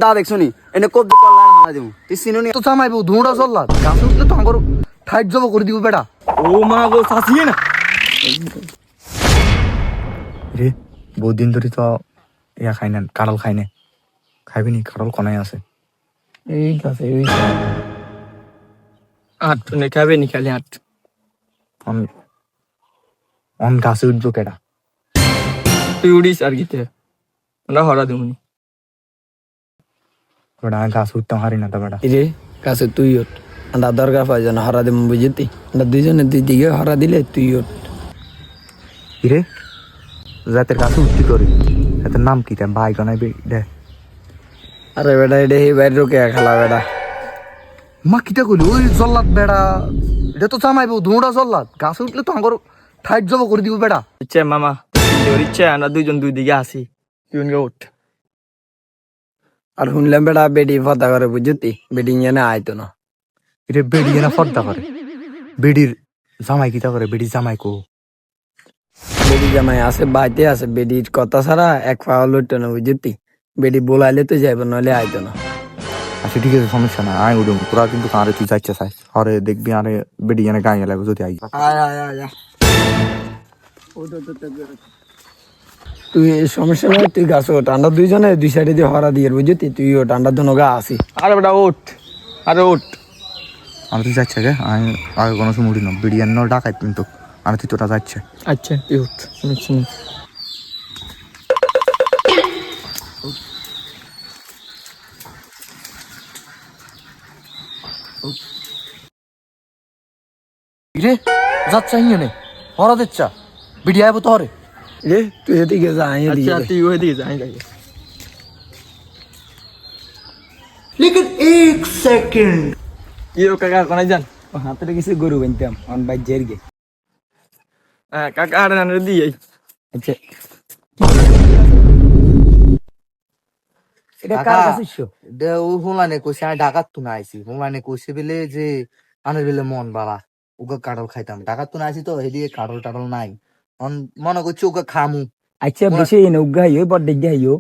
দা দেখছো নি এনে কোপ দি কল্লা হালা দেবো তুই চিনো নি তো চামাইবো ধুঁড়া চললা গাছে উঠলে তো আমার ঠাইট জব করে দিব বেটা ও মা গো শাসিয়ে না রে বহুত দিন ধরে তো ইয়া খাই না কাঁঠাল খাই না খাইবি নি কাঁঠাল কনাই আছে এই গাছে এই আট নে খাবে নি খালি আট অন অন গাছে উঠবো কেডা তুই উড়িস আর গিতে আমরা হরা দেবনি বেটা গাছ উঠতে হারি না তো বেটা রে কাছে তুই ওঠ আমরা দরকার পাই যেন হরা দেব বুঝতি আমরা দুইজনে দুই দিকে হরা দিলে তুই ওঠ রে জাতের গাছে উঠতে করি এটার নাম কি তাই ভাই গনাই দে আরে বেটা এটা এই বাইরে রোকে খেলা বেটা মা কিটা কইলি ওই জল্লাদ বেড়া এটা তো চামাইবো ধুঁড়া জল্লাদ গাছে উঠলে তো আমার ঠাইট জব করে দিব বেটা ইচ্ছে মামা তোর ইচ্ছে আমরা দুইজন দুই দিকে আসি তুই উনকে উঠ আর শুনলাম বেটা বেডি ফতা করে বুঝতি বেডি এনে আইতো না এটা বেড়ি না ফর্দা করে বেডির জামাই কিটা করে বেডির জামাই কো বেডি জামাই আছে বাইতে আছে বেডির কথা ছাড়া এক পাওয়া লইতো না বুঝতি বেডি বলাইলে তো যাইব নইলে আইতো না আচ্ছা ঠিক আছে সমস্যা না আয় উঠুম তোরা কিন্তু কারে তুই যাইতে চাই আরে দেখবি আরে বেডি এনে গায়ে লাগবে যদি আই তুই সমস্যা নাই তুই গাছ ওঠ আমরা দুইজনে দুই সাইডে দিয়ে হরা দিয়ে বুঝতি তুই ওঠ আমরা দুনো গা আসি আরে বেটা উঠ আরে উঠ আমি তুই যাচ্ছে গে আমি আগে কোনো সময় উঠি না বেডি এনে ডাকাই কিন্তু আমি তুই তোরা যাচ্ছে আচ্ছা তুই উঠ সমস্যা নেই রে যাচ্ছা হিনে হরা দিচ্ছা বেডি আইবো তো হরে রে তুই এদিকে যা আমি এদিকে আচ্ছা যাই। তুই ওই দিকে যাই যাই लेकिन एक सेकंड কি ও কাকা কোনায় যান ও হাতে কিছু গরু বানতাম অন বাই জেরগে হ্যাঁ কাকা আরে না দিয়ে আচ্ছা এটা কার কাছে শো ও হুলানে কইছে আমি ঢাকার তো না আইছি হুলানে কইছে বলে যে আনের বেলে মন বাড়া ওকে কাঁঠাল খাইতাম ঢাকার তো না আইছি তো এদিকে কাঁঠাল টাঠাল নাই মনে করছি ওকে খামু আচ্ছা বেশি এনে উগা হাইও বড় দিকে হাইও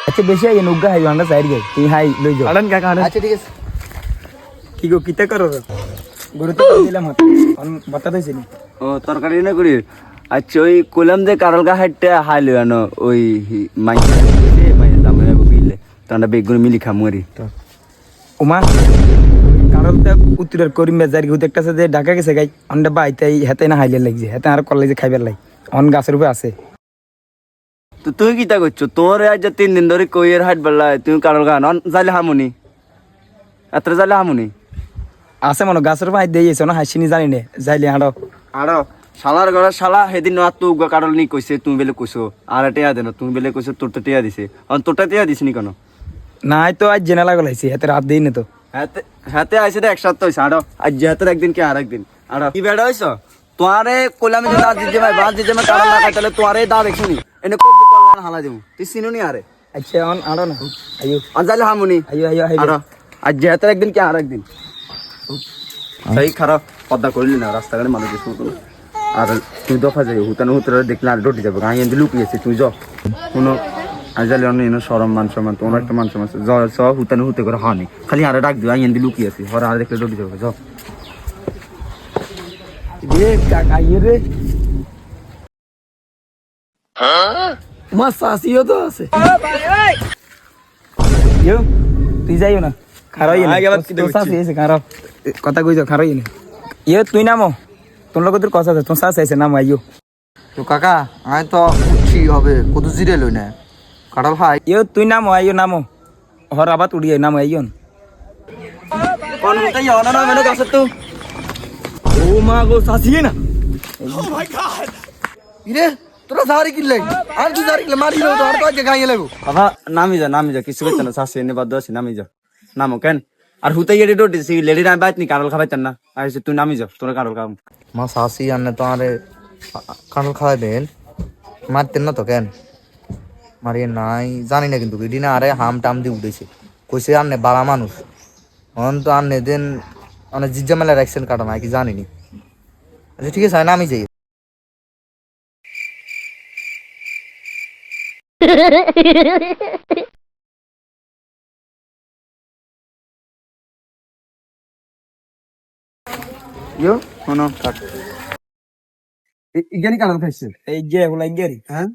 আচ্ছা বেশি এনে উগা হাইও আমরা সাইড গে তুই হাই লই যাও আড়ান কাকা আড়ান আচ্ছা ঠিক আছে কি গো কিতা করো গরু তো দিলাম হাত অন বাতা দিছি নি ও তরকারি না করি আচ্ছা ওই কইলাম যে কারলগা হাইটে হাইলো আনো ওই মাইয়া মাইয়া দাম নেবো বিলে তান্ডা বেগুন মিলি খামুরি ওমা কারণ তা উত্তরের করিম বাজার গিয়ে দেখতাছে যে ঢাকা গেছে গাই অন্ডা বাইতাই হেতে না হাইলে লাগছে হেতে আর কল লাগছে খাইবার লাই অন গাছের উপরে আছে তো তুই কিতা করছো তোর আজ 3 দিন ধরে কইয়ের হাইট বেলা তুই কারলগা নন যাইলে হামুনি এত যাইলে হামুনি আছে মনে গাছের উপরে দিয়েছে না হাসিনি জানি নে যাইলে হাঁড়ো আরো শালার ঘরে শালা সেদিন না তো উগা কারল নি কইছে তুমি বেলে কইছো আর টেয়া দেন তুমি বেলে কইছো তোরটা টেয়া দিছে তোরটা টেয়া দিস নি কেন নাই তো আজ জেনা লাগাইছি হেতে রাত দেই না তো হাতে হাতে আইছে তো এক সপ্তাহ হইছে আড়ো আজ যেহেতু একদিন কি আর একদিন আড়ো কি বেড়া হইছো তোয়ারে কোলামে যে দাঁত দিতে ভাই বাদ দিতে মা কারণ না খাইতালে তোয়ারে দা দেখছো নি এনে কোপ দি কল্লা হালা দেবো তুই চিনো নি আরে আচ্ছা অন আড়ো না আইও যাইলে হামুনি আইও আইও আইও আড়ো আজ যেহেতু একদিন কি আর একদিন সেই খারাপ পদ্মা করলি না রাস্তাঘাটে মানুষ শুনতো না আর তুই দফা যাই হুতানো হুতরে দেখলে আর ডটি যাবো গাঁ এনে লুকিয়েছে তুই যাও কোনো আজালে অন্য এনে সরম মান সম্মান তোমার একটা মান সম্মান সব হুতানো হুতে করে হয়নি খালি আরে ডাক দিও আই এনে লুকিয়েছে হরে আর দেখলে ডটি যাবো যাও রে কাকা আইও রে মা সাসিও তো আছে ইয়ো তুই যাইও না খারাই না আগে আবার কি তো সাসি এসে খারাপ কথা কইছো খারাই না ইয়ো তুই নামো তোর লোক তোর কথা আছে তোর সাসি এসে নাম আইও তো কাকা আমি তো উঠছি হবে কত জিরে লই না কাঁঠাল খাই ইয়ো তুই নামো আইও নামো হর আবার উড়িয়ে নামো আইও কোন হুতাই অনা না মেনো কাছে তো ও মা গো শাসিয়ে না ইরে তোরা জারি কিনলে আর তুই জারি কিনলে মারি তো আর তো আজকে গাইয়ে লাগো বাবা নামি যা কিছু করতে না শাসি এনে বাদ আছে নামি যা নামো কেন আর হুতাই এডি ডটি সি লেডি না বাইত নি কারল খাবাইতেন না আর তুই নামি যা তোর কারল খাম মা শাসি আনলে তো আরে কাঁঠাল খাওয়াবেন মারতেন না তো কেন মারিয়ে নাই জানি না কিন্তু এদিনে আরে হাম টাম দিয়ে উঠেছে কইছে আননে বাড়া মানুষ অন তো আননে দেন অনেক জিজ্জা মেলা রাখছেন কাটা নাই কি জানিনি আচ্ছা ঠিক আছে না আমি যাই ইয়ো শোনো কাট ইজ্ঞানী কারণ খাইছে এই যে ওলাই গেরি হ্যাঁ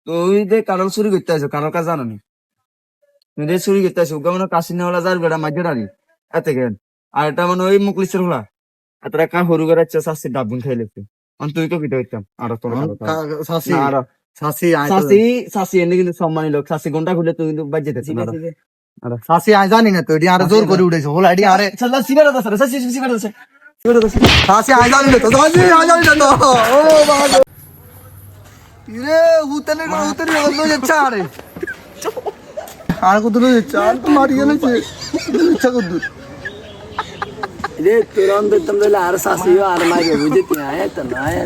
তো ওই যে কারণ চুরি করতে আসো কারোর কাজ জানো নি তুমি যে চুরি করতে আসো ওকে মানে কাশি নেওয়ালা যার বেড়া মাঝে ডানি এতে কেন আর এটা মানে ওই মুকলিশের হলা এত একটা হরু করে চাষি ডাবুন খাই লেছে তুই তো কিটা হইতাম আর তোর শাসি আর শাসি আয় শাসি শাসি এনে কিন্তু সম্মানী লোক শাসি ঘন্টা খুলে তুই কিন্তু বাজে দিতে শাসি আয় জানি না তো এটি আরে জোর করে উঠেছে হল এটি আরে চল সিগারেট আছে শাসি সিগারেট আছে সিগারেট আছে শাসি আয় জানি না তো শাসি আয় জানি না তো ও বাবা ইরে হুতেনে লয়ে চারে আর কত লয়ে চার তো মারি গেছে ইচ্ছা কত রে তুরন্ত तुम लोग आर सासी हो आर मारे बुझे ते आया तो ना आया